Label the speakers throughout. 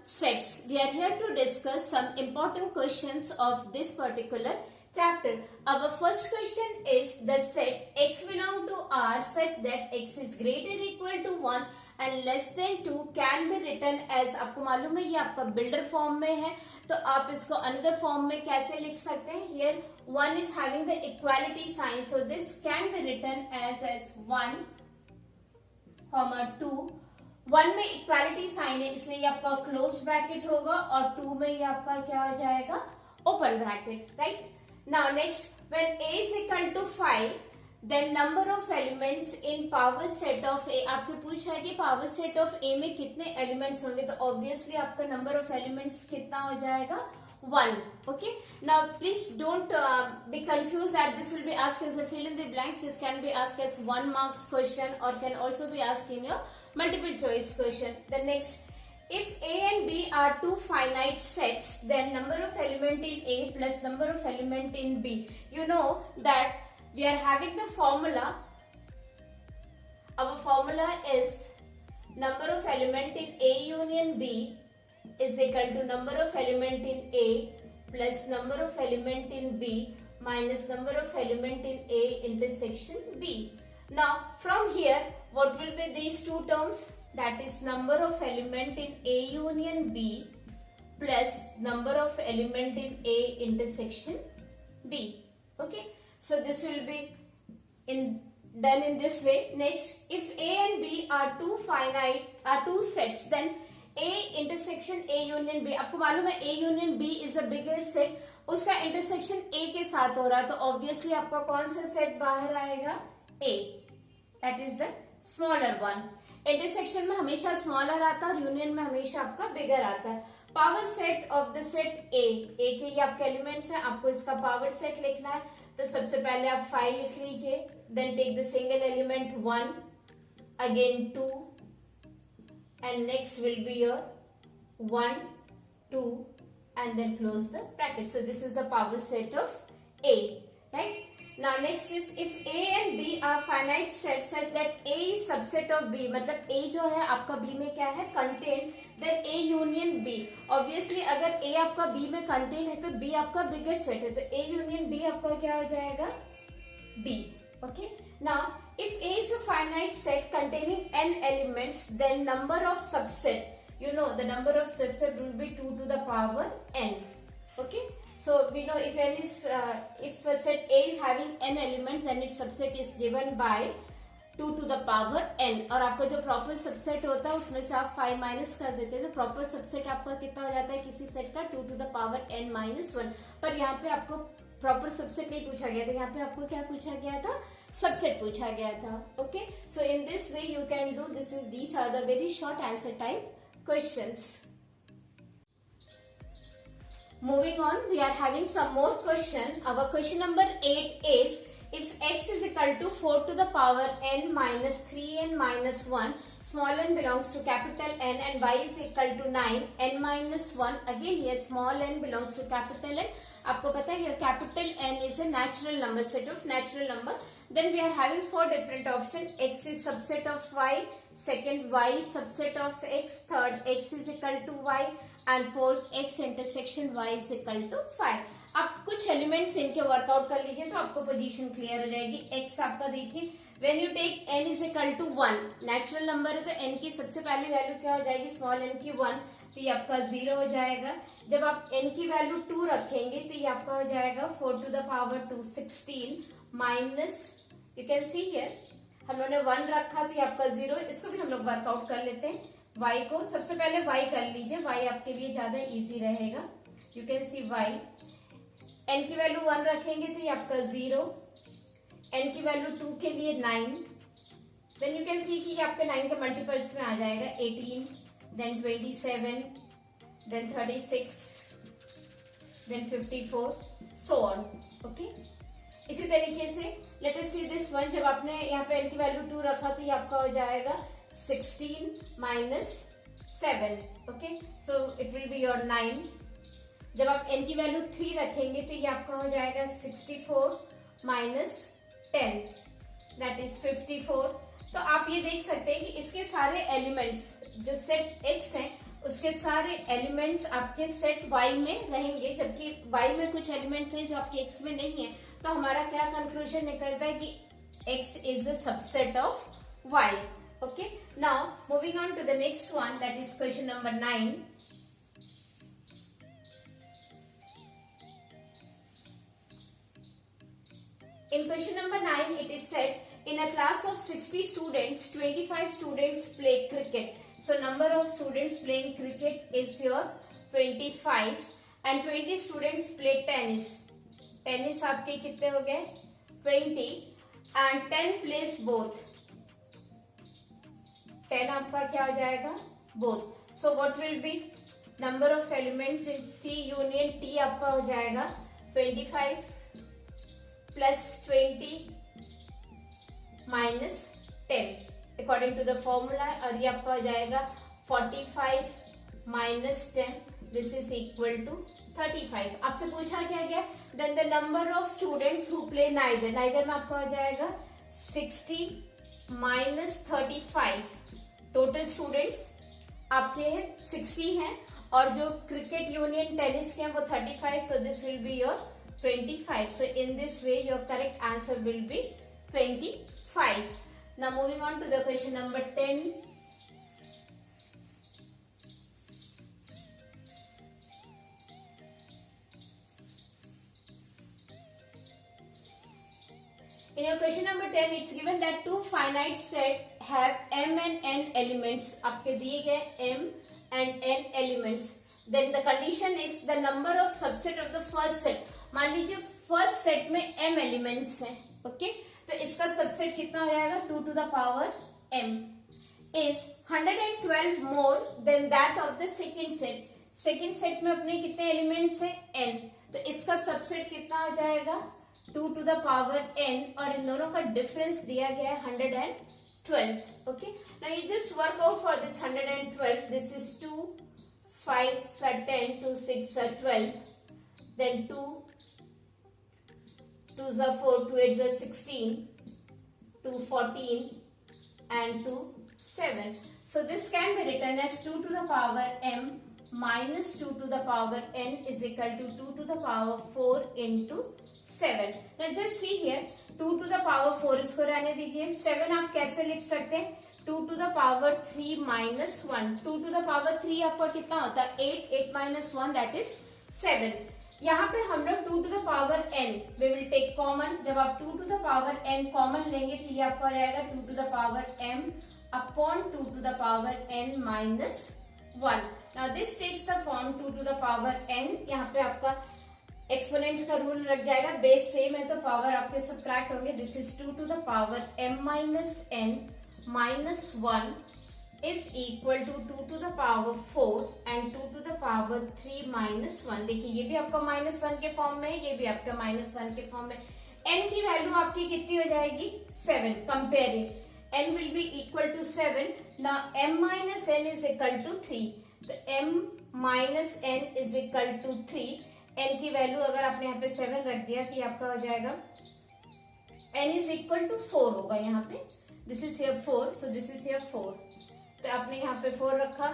Speaker 1: sets. We are here to discuss some important questions of this particular chapter. Our first question is the set x belong to R such that x is greater or equal to 1 and less than 2 can be written as, आपको मालूम है ये आपका builder form में है तो आप इसको अनदर फॉर्म में कैसे लिख सकते हैं. Here 1 is having the equality sign, so this can be written as 1, 2. 1 में इक्वालिटी साइन है इसलिए ये आपका क्लोज ब्रैकेट होगा और 2 में ये आपका क्या हो जाएगा, open bracket. Right now next, when a is equal to 5 then number of elements in power set of a. आपसे पूछा है कि पावर सेट ऑफ a में कितने एलिमेंट्स होंगे तो ऑब्वियसली आपका नंबर ऑफ एलिमेंट्स कितना हो जाएगा, 1. Okay, now please don't be confused that this will be asked as a fill in the blanks. This can be asked as 1 marks question or can also be asked in your multiple choice question. The next, if a and b are two finite sets then number of element in a plus number of element in b. You know that we are having the formula. Our formula is number of element in a union b is equal to number of element in A plus number of element in B minus number of element in A intersection B. Now from here what will be these two terms? That is number of element in A union B plus number of element in A intersection B. Okay, so this will be done in this way. Next, if A and B are two sets then A intersection A union B. आपको मालूम है A union B is a bigger set, उसका intersection A के साथ हो रहा है तो obviously आपका कौन सा सेट बाहर आएगा, A, that is the smaller one. Intersection में हमेशा smaller आता है और union में हमेशा आपका bigger आता है. Power set of the set A के ये आपके elements हैं, आपको इसका power set लिखना है तो सबसे पहले आप 5 लिख लीजिए, then take the single element 1, again 2, and next will be your 1, 2 and then close the bracket. So this is the power set of A, right? Now next is if A and B are finite sets such that A is subset of B, मतलब A जो है आपका B में क्या है, contain, then A union B. Obviously अगर A आपका B में contain है तो B आपका bigger set है तो A union B आपका क्या हो जाएगा, B. Okay, now if A is a finite set containing n elements then number of subset, you know the number of subset will be 2 to the power n. Okay, so we know if n is if a set A is having n element then its subset is given by 2 to the power n. और आपका जो proper subset होता है उसमें से आप 5 minus कर देते हैं तो प्रॉपर सबसेट आपका कितना हो जाता है किसी सेट का, 2 to the power n minus 1. पर यहाँ पे आपको प्रॉपर सबसेट नहीं पूछा गया था, यहाँ पे आपको क्या पूछा गया था, सबसेट पूछा गया था. Okay, so in this way you can do this. These are the very short answer type questions. Moving on, we are having some more question. Our question number 8 is if x is equal to 4 to the power n minus 3n minus 1, small n belongs to capital N and y is equal to 9 n minus 1. Again here small n belongs to capital N. आपको पता है here capital N is a natural number, set of natural number. Then we are having 4 different options. X is subset of y, second y is subset of x, third x is equal to y and fourth x intersection y is equal to 5. आप कुछ elements इनके workout कर लीजिए तो आपको position clear हो जाएगी. x आपका देखिए when you take n is equal to 1, natural number है तो n की सबसे पहली वैल्यू क्या हो जाएगी, स्मॉल n की 1 तो ये आपका 0 हो जाएगा. जब आप n की वैल्यू 2 रखेंगे तो ये आपका हो जाएगा 4 to the power 2 16 minus, you can see here हम लोगों ने 1 रखा तो ये आपका 0. इसको भी हम लोग वर्कआउट कर लेते हैं. y को सबसे पहले y कर लीजिए, y आपके लिए ज्यादा इजी रहेगा. You can see y, n की वैल्यू 1 रखेंगे तो ये आपका 0, n की वैल्यू 2 के लिए 9, देन यू कैन सी कि ये आपके 9 के मल्टीपल्स में आ जाएगा 18, then 27, then 36, then 54, so on. Okay, इसी तरीके से let us see this one. जब आपने यहाँ पे n की वैल्यू 2 रखा तो ये आपका हो जाएगा 16 minus 7. Okay, so it will be your 9. जब आप n की वैल्यू 3 रखेंगे तो ये आपका हो जाएगा 64 माइनस 10, दैट इज 54. तो आप ये देख सकते हैं कि इसके सारे एलिमेंट्स जो सेट x हैं उसके सारे एलिमेंट्स आपके सेट y में रहेंगे, जबकि y में कुछ एलिमेंट्स हैं जो आपके x में नहीं है, तो हमारा क्या कंक्लूजन निकलता है कि x is a subset of y. Okay, now moving on to the next one, that is question number 9. In question number 9, it is said, in a class of 60 students, 25 students play cricket. So number of students playing cricket is your 25 and 20 students play tennis. Tennis आपके कितने हो गए? 20 and 10 plays both. 10 आपका क्या हो जाएगा? Both. So what will be number of elements in C union T आपका हो जाएगा 25 plus 20 minus 10 according to the formula, और ये आपका हो जाएगा 45 minus 10, this is equal to 35. आपसे पूछा क्या गया? Then the number of students who play neither. Neither में आपका हो जाएगा 60 minus 35. टोटल स्टूडेंट्स आपके 60 हैं और जो क्रिकेट यूनियन टेनिस के हैं वो 35, so this will be your 25. So in this way your correct answer will be 25. Now moving on to the question number 10. In your question number 10, it's given that two finite set have m and n elements. आपके दिए गए m and n elements. Then the condition is the number of subset of the first set. मान लीजिए first set में m elements हैं, okay? तो इसका subset कितना हो जाएगा? 2 to the power m is 112 more than that of the second set. Second set में अपने कितने एलिमेंट्स हैं? n. तो इसका सबसेट कितना हो जाएगा? 2 to the power n, और इन दोनों का डिफरेंस दिया गया है 112. Okay, now you just work out for this 112. This is 2 5 are 10, 2 6 are 12, then 2 2s are 4, 2 8s are 16, 2 14 and 2 7. So this can be written as 2 to the power m minus 2 to the power n is equal to 2 to the power 4 into 7. Now just see here, 2 to the power 4 इसको रहने दीजिए. 7 आप कैसे लिख सकते हैं? 2 to the power 3 minus 1. 2 to the power 3 आपका कितना होता है? 8. 8 minus 1 that is 7. यहाँ पे हम लोग 2 to the power n we will take common. जब आप 2 to the power n common लेंगे तो ये आपका रहेगा 2 to the power m upon 2 to the power n minus 1. Now this takes the form 2 to the power n. यहाँ पे आपका एक्सपोनेंट का रूल लग जाएगा. बेस सेम है तो पावर आपके सबट्रैक्ट होंगे. This is 2 to the power m minus n minus 1 is equal to 2 to the power 4 and 2 to the power 3 minus 1. देखिए ये भी आपका minus 1 के फॉर्म में है, ये भी आपका minus 1 के फॉर्म में. n की वैल्यू आपकी कितनी हो जाएगी? 7. Comparing n will be equal to 7. Now m minus n is equal to 3. तो m minus n is equal to 3. n की वैल्यू अगर आपने यहाँ पे 7 रख दिया तो आपका हो जाएगा n is equal to 4 होगा यहाँ पे. This is here 4, so this is here 4. तो आपने यहाँ पे 4 रखा.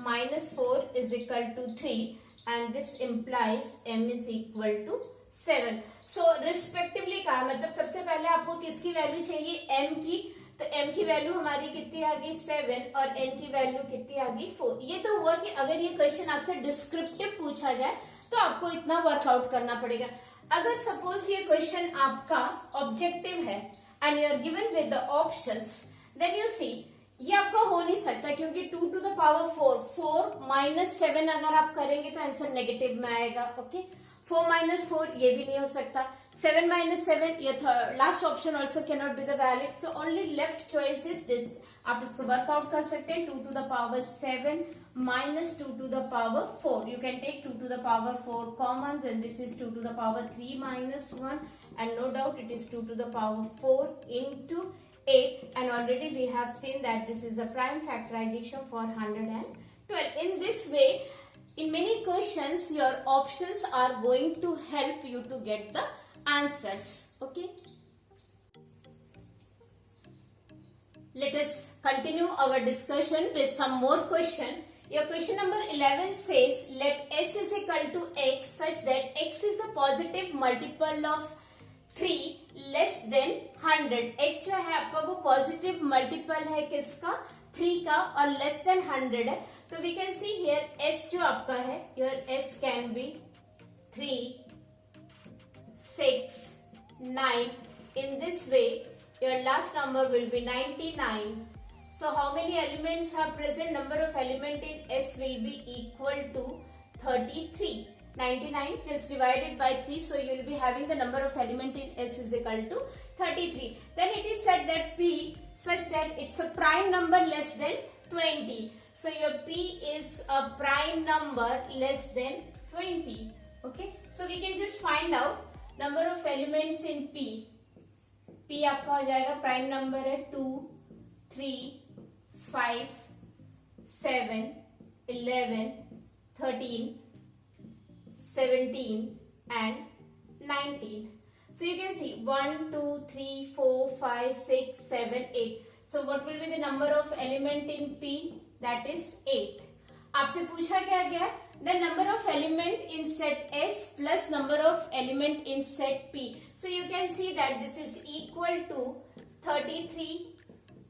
Speaker 1: minus 4 is equal to 3 and this implies m is equal to 7. So respectively कहा, मतलब सबसे पहले आपको किसकी वैल्यू चाहिए? m की. तो m की वैल्यू हमारी कितनी आ गई? 7 और n की वैल्यू कितनी आ गई? 4. ये तो हुआ कि अगर ये क्वेश्चन आपसे डिस्क्रिप्टिव पूछा जाए तो आपको इतना वर्कआउट करना पड़ेगा. अगर सपोज ये क्वेश्चन आपका ऑब्जेक्टिव है and you are given with the options, then you see ये आपका हो नहीं सकता क्योंकि 2 to the power 4 minus 7 अगर आप करेंगे तो आंसर नेगेटिव में आएगा. ओके, 4 minus 4 ये भी नहीं हो सकता. 7 minus 7 ये last option also cannot be the valid. So only left choice is this. आप इसको वर्कआउट कर सकते हैं. 2 to the power 7 minus 2 to the power 4. You can take 2 to the power 4 common, then this is 2 to the power 3 minus 1 and no doubt it is 2 to the power 4 into 8, and already we have seen that this is a prime factorization for 112. In this way, in many questions your options are going to help you to get the answers. Okay, let us continue our discussion with some more question. Your question number 11 says let s is equal to x such that x is a positive multiple of 3 less than 100. x जो है आपका वो positive multiple है किसका, 3 का, और less than 100 है. तो we can see here s जो आपका है, your s can be 3, 6, 9. In this way your last number will be 99. So how many elements are present? Number of element in S will be equal to 33. 99 just divided by 3. So you will be having the number of element in S is equal to 33. Then it is said that P such that it's a prime number less than 20. So your P is a prime number less than 20. Okay. So we can just find out number of elements in P. P आपका हो जाएगा prime number है 2, 3, 5, 7, 11, 13, 17 and 19. So you can see 1, 2, 3, 4, 5, 6, 7, 8. So what will be the number of element in P? That is 8. आपसे पूछा क्या गया? The number of element in set S plus number of element in set P. So you can see that this is equal to 33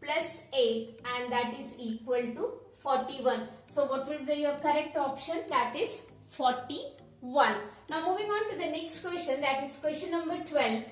Speaker 1: plus 8 and that is equal to 41. So what will be your correct option? That is 41. Now moving on to the next question, that is question number 12.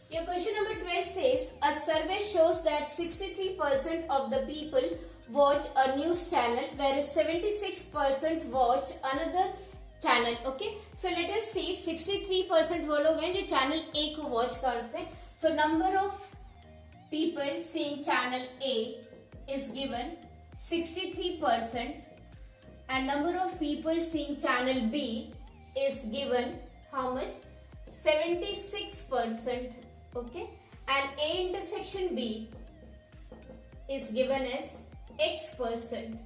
Speaker 1: Your question number 12 says, a survey shows that 63% of the people watch a news channel whereas 76% watch another channel. Okay, so let us see 63% वो लोग हैं जो channel A को watch करते हैं. So number of people seeing channel A is given 63% and number of people seeing channel B is given how much? 76%. Okay, and A intersection B is given as X%.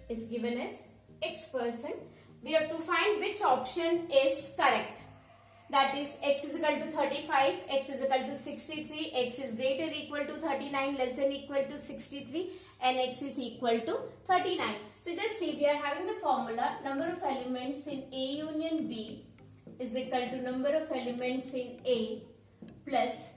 Speaker 1: Is given as X%. We have to find which option is correct. That is X is equal to 35, X is equal to 63, X is greater or equal to 39, less than or equal to 63, and X is equal to 39. So just see, we are having the formula number of elements in A union B is equal to number of elements in A plus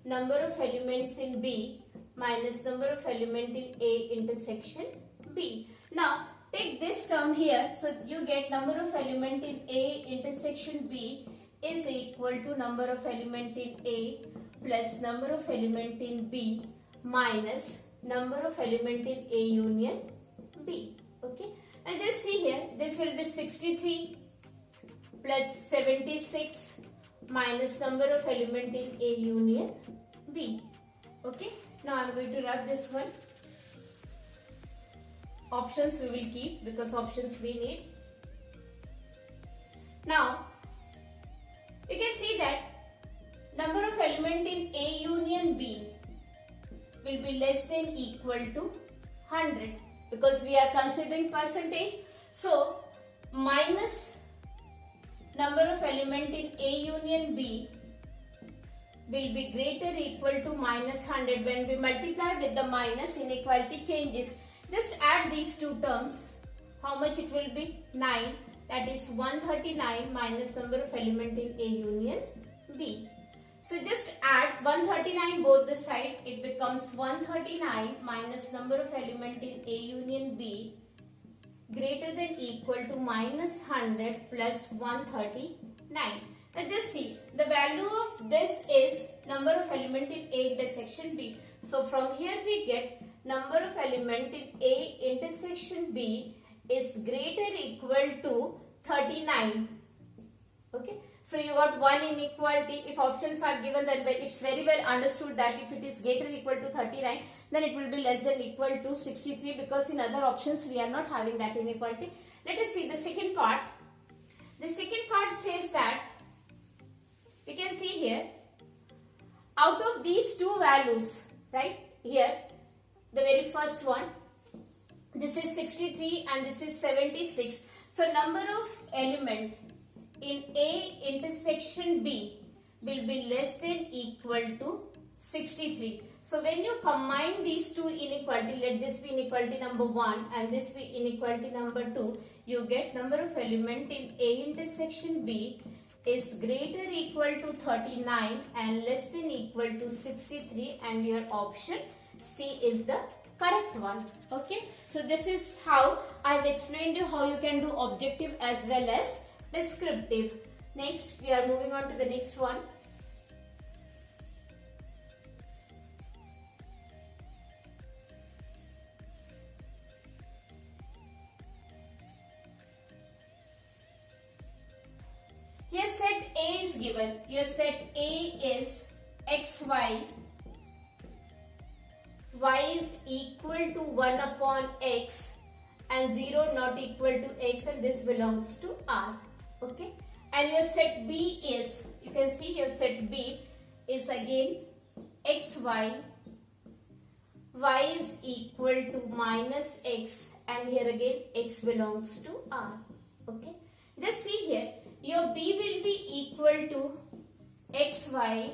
Speaker 1: number of elements in B minus number of element in A intersection B. Now take this term here, so you get number of element in A intersection B is equal to number of element in A plus number of element in B minus number of element in A union B. Okay, and just see here, this will be 63 plus 76 minus number of element in A union B. Okay, now I am going to rub this one. Options we will keep because options we need. Now you can see that number of element in A union B will be less than equal to 100 because we are considering percentage. So minus number of element in A union B will be greater or equal to minus 100. When we multiply with the minus, inequality changes. Just add these two terms. How much it will be? 9. That is 139 minus number of element in A union B. So just add 139 both the side. It becomes 139 minus number of element in A union B greater than equal to minus 100 plus 139. Now just see, the value of this is number of element in A intersection B. So from here we get number of element in A intersection B is greater or equal to 39. Okay, so you got one inequality. If options are given, then it's very well understood that if it is greater or equal to 39, then it will be less than equal to 63 because in other options we are not having that inequality. Let us see the second part. The second part says that we can see here out of these two values, right here, the very first one, this is 63 and this is 76. So number of element in A intersection B will be less than equal to 63. So when you combine these two inequality, let this be inequality number 1 and this be inequality number 2, you get number of element in A intersection B is greater equal to 39 and less than equal to 63, and your option C is the correct one. Okay, so this is how I've explained you how you can do objective as well as descriptive. Next, we are moving on to the next one. Your set A is given. Your set A is xy, y is equal to 1 upon x and 0 not equal to x, and this belongs to R. Okay, and your set B is, you can see your set B is again xy, y is equal to minus x, and here again x belongs to R. Okay, just see here, your B will be equal to xy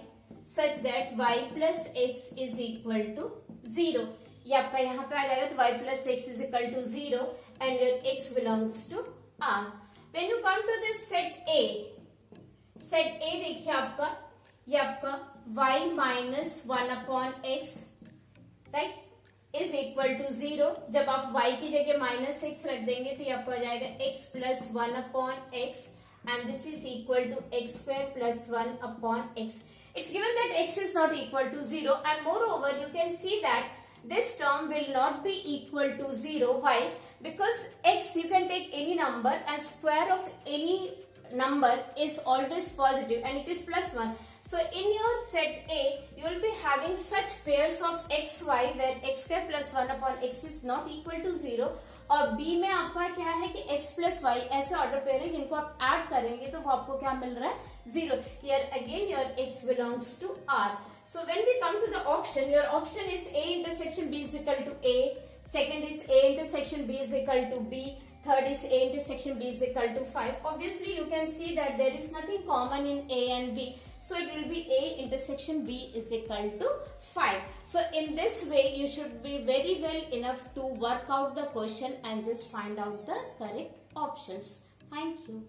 Speaker 1: such that y plus x is equal to 0. ये आपका यहाँ पे आ जाएगा, तो y plus x is equal to 0 and your x belongs to R. When you come to this set A देखिए आपका, ये आपका y minus 1 upon x, right, is equal to 0. जब आप y की जगह minus x रख देंगे तो ये आपको आ जाएगा x plus 1 upon x and this is equal to x square plus 1 upon x. It's given that x is not equal to 0, and moreover you can see that this term will not be equal to 0. Why? Because x, you can take any number and square of any number is always positive and it is plus 1. So in your set A, you will be having such pairs of xy where x square plus 1 upon x is not equal to 0. और B में आपका क्या है कि x plus y ऐसे order pair है जिनको आप ऐड करेंगे तो वो आपको क्या मिल रहा है 0. Here again your x belongs to R. So when we come to the option, your option is A intersection B is equal to A, second is A intersection B is equal to B, third is A intersection B is equal to 5. Obviously you can see that there is nothing common in A and B, so it will be A intersection B is equal to 5. So in this way you should be very well enough to work out the question and just find out the correct options. Thank you.